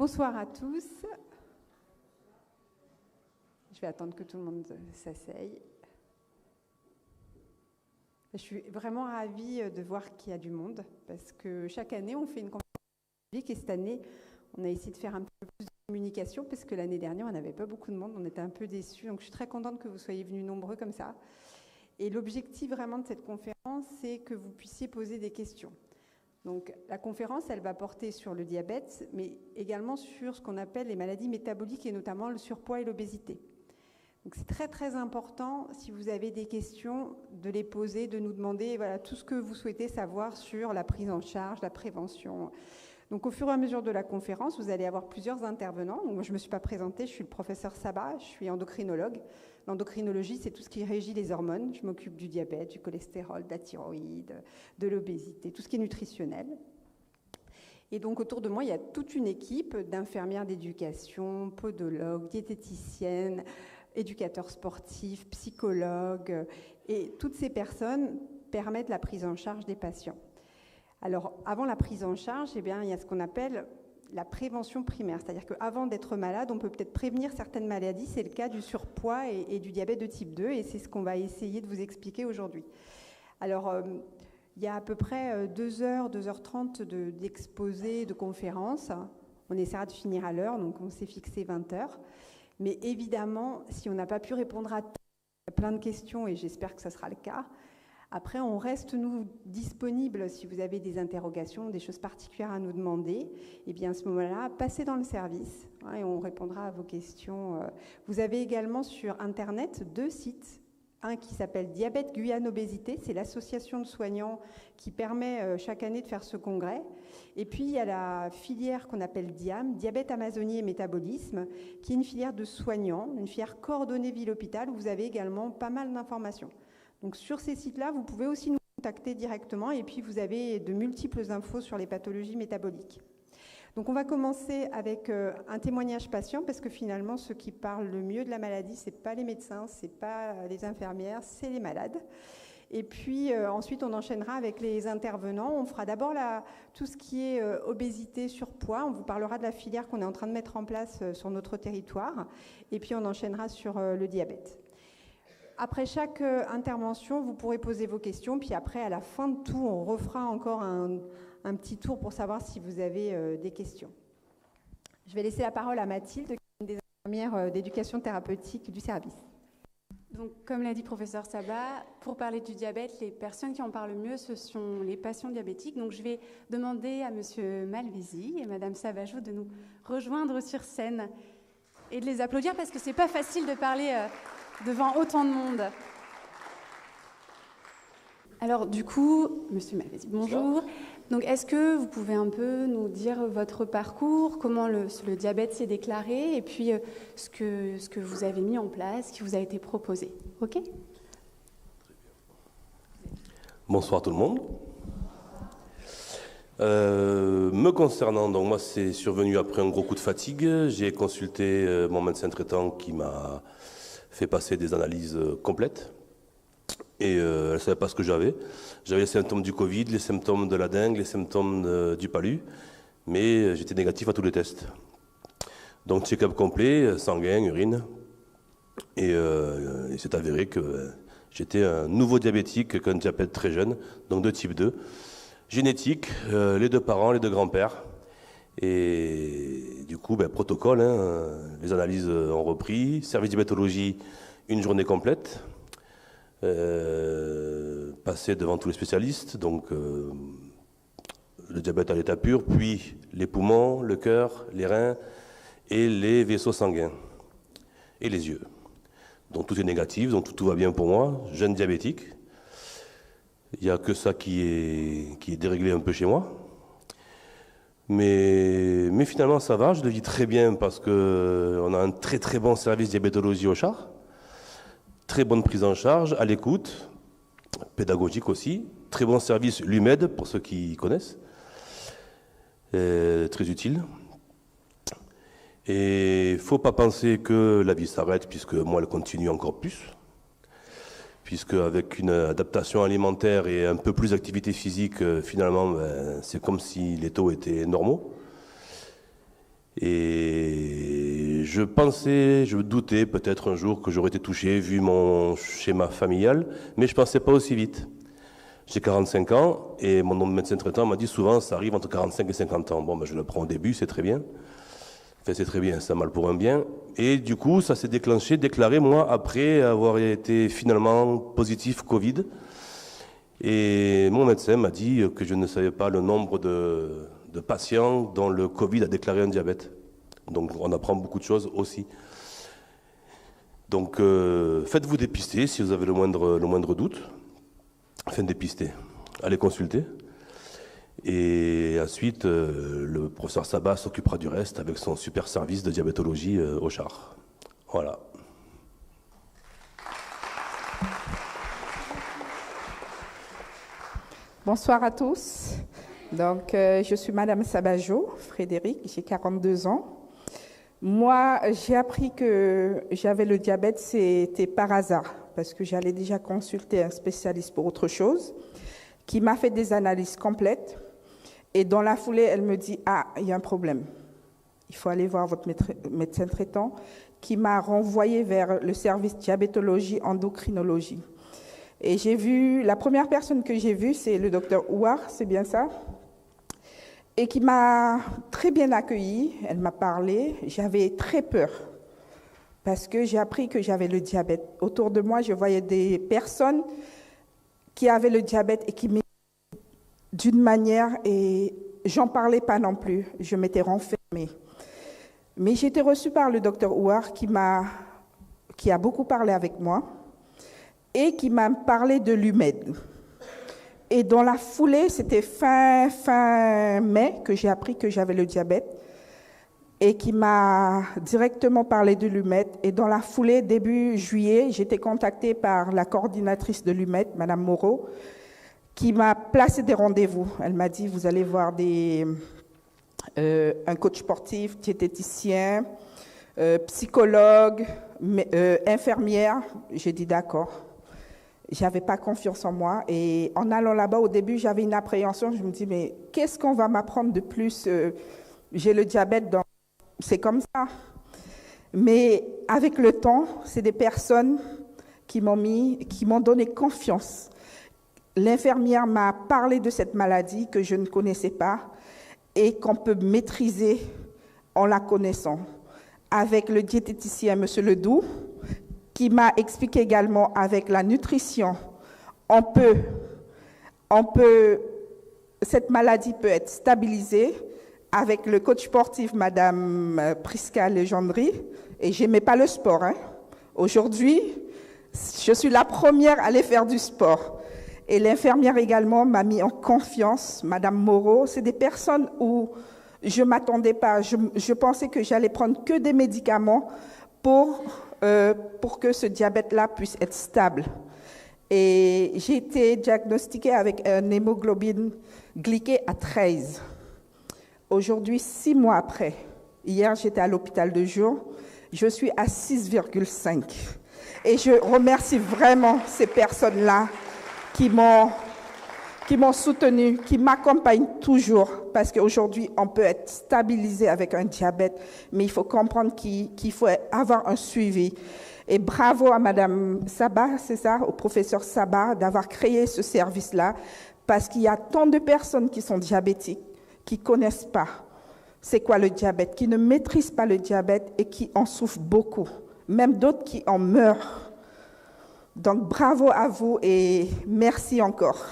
Bonsoir à tous. Je vais attendre que tout le monde s'asseye. Je suis vraiment ravie de voir qu'il y a du monde parce que chaque année, on fait une conférence publique et cette année, on a essayé de faire un peu plus de communication parce que l'année dernière, on n'avait pas beaucoup de monde, on était un peu déçus. Donc, je suis très contente que vous soyez venus nombreux comme ça. Et l'objectif vraiment de cette conférence, c'est que vous puissiez poser des questions. Donc, la conférence, elle va porter sur le diabète, mais également sur ce qu'on appelle les maladies métaboliques et notamment le surpoids et l'obésité. Donc, c'est très, très important, si vous avez des questions, de les poser, de nous demander voilà, tout ce que vous souhaitez savoir sur la prise en charge, la prévention. Donc, au fur et à mesure de la conférence, vous allez avoir plusieurs intervenants. Donc, moi, je ne me suis pas présentée, je suis le professeur Saba, je suis endocrinologue. L'endocrinologie, c'est tout ce qui régit les hormones. Je m'occupe du diabète, du cholestérol, de la thyroïde, de l'obésité, tout ce qui est nutritionnel. Et donc, autour de moi, il y a toute une équipe d'infirmières d'éducation, podologues, diététiciennes, éducateurs sportifs, psychologues. Et toutes ces personnes permettent la prise en charge des patients. Alors, avant la prise en charge, eh bien, il y a ce qu'on appelle la prévention primaire, c'est-à-dire qu'avant d'être malade, on peut peut-être prévenir certaines maladies. C'est le cas du surpoids et du diabète de type 2, et c'est ce qu'on va essayer de vous expliquer aujourd'hui. Alors, il y a à peu près 2h30 d'exposé, de conférence. On essaiera de finir à l'heure, donc on s'est fixé 20h. Mais évidemment, si on n'a pas pu répondre à plein de questions, et j'espère que ce sera le cas, après, on reste, nous, disponibles si vous avez des interrogations, des choses particulières à nous demander. Et bien, à ce moment-là, passez dans le service et on répondra à vos questions. Vous avez également sur Internet 2 sites. Un qui s'appelle Diabète Guyane Obésité, c'est l'association de soignants qui permet chaque année de faire ce congrès. Et puis, il y a la filière qu'on appelle DIAM, Diabète, Amazonie et Métabolisme, qui est une filière de soignants, une filière coordonnée ville-hôpital, où vous avez également pas mal d'informations. Donc sur ces sites-là, vous pouvez aussi nous contacter directement et puis vous avez de multiples infos sur les pathologies métaboliques. Donc on va commencer avec un témoignage patient parce que finalement, ceux qui parlent le mieux de la maladie, ce n'est pas les médecins, ce n'est pas les infirmières, c'est les malades. Et puis ensuite, on enchaînera avec les intervenants. On fera d'abord tout ce qui est obésité, surpoids. On vous parlera de la filière qu'on est en train de mettre en place sur notre territoire. Et puis on enchaînera sur le diabète. Après chaque intervention, vous pourrez poser vos questions, puis après, à la fin de tout, on refera encore un petit tour pour savoir si vous avez des questions. Je vais laisser la parole à Mathilde, qui est une des infirmières d'éducation thérapeutique du service. Donc, comme l'a dit professeur Saba, pour parler du diabète, les personnes qui en parlent le mieux, ce sont les patients diabétiques. Donc, je vais demander à monsieur Malvisi et madame Savajou de nous rejoindre sur scène et de les applaudir parce que c'est pas facile de parler devant autant de monde. Alors du coup, monsieur Malvisi, bonjour. Donc est-ce que vous pouvez un peu nous dire votre parcours, comment le diabète s'est déclaré et puis ce que vous avez mis en place, ce qui vous a été proposé. OK ? Bonsoir tout le monde. Me concernant, donc moi c'est survenu après un gros coup de fatigue. J'ai consulté mon médecin traitant qui m'a fait passer des analyses complètes et elle ne savait pas ce que j'avais. J'avais les symptômes du Covid, les symptômes de la dengue, les symptômes du palu, mais j'étais négatif à tous les tests. Donc check-up complet, sanguin, urine, et il s'est avéré que j'étais un nouveau diabétique, qu'un diabète très jeune, donc de type 2, génétique, les deux parents, les deux grands-pères. Et du coup, protocole, les analyses ont repris, service diabétologie, une journée complète, passé devant tous les spécialistes, donc le diabète à l'état pur, puis les poumons, le cœur, les reins et les vaisseaux sanguins et les yeux. Donc tout est négatif, donc tout va bien pour moi, jeune diabétique. Il n'y a que ça qui est déréglé un peu chez moi. Mais finalement, ça va, je le vis très bien parce qu'on a un très très bon service diabétologie au Char, très bonne prise en charge, à l'écoute, pédagogique aussi, très bon service l'UMED pour ceux qui connaissent, très utile. Et il ne faut pas penser que la vie s'arrête puisque moi elle continue encore plus. Puisque avec une adaptation alimentaire et un peu plus d'activité physique, finalement, c'est comme si les taux étaient normaux. Et je me doutais peut-être un jour que j'aurais été touché vu mon schéma familial, mais je ne pensais pas aussi vite. J'ai 45 ans et mon médecin traitant m'a dit souvent ça arrive entre 45 et 50 ans. Bon, ben, je le prends au début, c'est très bien. Enfin, c'est très bien, c'est un mal pour un bien. Et du coup, ça s'est déclaré moi, après avoir été finalement positif Covid. Et mon médecin m'a dit que je ne savais pas le nombre de patients dont le Covid a déclaré un diabète. Donc on apprend beaucoup de choses aussi. Donc faites-vous dépister si vous avez le moindre doute. Enfin dépister, allez consulter. Et ensuite, le professeur Sabat s'occupera du reste avec son super service de diabétologie au Char. Voilà. Bonsoir à tous. Donc, je suis Madame Sabajo, Frédéric, j'ai 42 ans. Moi, j'ai appris que j'avais le diabète, c'était par hasard, parce que j'allais déjà consulter un spécialiste pour autre chose, qui m'a fait des analyses complètes. Et dans la foulée, elle me dit « Ah, il y a un problème. Il faut aller voir votre médecin traitant » qui m'a renvoyé vers le service diabétologie, endocrinologie. Et j'ai vu, la première personne que j'ai vue, c'est le docteur Ouar, c'est bien ça, et qui m'a très bien accueillie. Elle m'a parlé. J'avais très peur parce que j'ai appris que j'avais le diabète. Autour de moi, je voyais des personnes qui avaient le diabète et qui m'aidaient d'une manière, et j'en parlais pas non plus. Je m'étais renfermée. Mais j'ai été reçue par le docteur Ouar qui a beaucoup parlé avec moi et qui m'a parlé de l'UMED. Et dans la foulée, c'était fin mai que j'ai appris que j'avais le diabète et qui m'a directement parlé de l'UMED. Et dans la foulée, début juillet, j'ai été contactée par la coordinatrice de l'UMED, Madame Moreau, qui m'a placé des rendez-vous. Elle m'a dit, vous allez voir un coach sportif, diététicien, psychologue, infirmière. J'ai dit d'accord. J'avais pas confiance en moi. Et en allant là-bas, au début, j'avais une appréhension. Je me dis, mais qu'est-ce qu'on va m'apprendre de plus? J'ai le diabète, donc c'est comme ça. Mais avec le temps, c'est des personnes qui m'ont donné confiance. L'infirmière m'a parlé de cette maladie que je ne connaissais pas et qu'on peut maîtriser en la connaissant. Avec le diététicien, M. Ledoux, qui m'a expliqué également avec la nutrition, cette maladie peut être stabilisée. Avec le coach sportif, Madame Prisca Legendry, et j'aimais pas le sport. Aujourd'hui, je suis la première à aller faire du sport. Et l'infirmière également m'a mis en confiance, Madame Moreau. C'est des personnes où je m'attendais pas. Je pensais que j'allais prendre que des médicaments pour que ce diabète-là puisse être stable. Et j'ai été diagnostiquée avec une hémoglobine glyquée à 13. Aujourd'hui, 6 mois après, hier j'étais à l'hôpital de jour, je suis à 6,5. Et je remercie vraiment ces personnes-là qui m'ont soutenue, qui m'accompagnent toujours, parce qu'aujourd'hui, on peut être stabilisé avec un diabète, mais il faut comprendre qu'il faut avoir un suivi. Et bravo à Madame Sabat, c'est ça, au professeur Sabat, d'avoir créé ce service-là, parce qu'il y a tant de personnes qui sont diabétiques, qui ne connaissent pas c'est quoi le diabète, qui ne maîtrisent pas le diabète et qui en souffrent beaucoup, même d'autres qui en meurent. Donc bravo à vous et merci encore.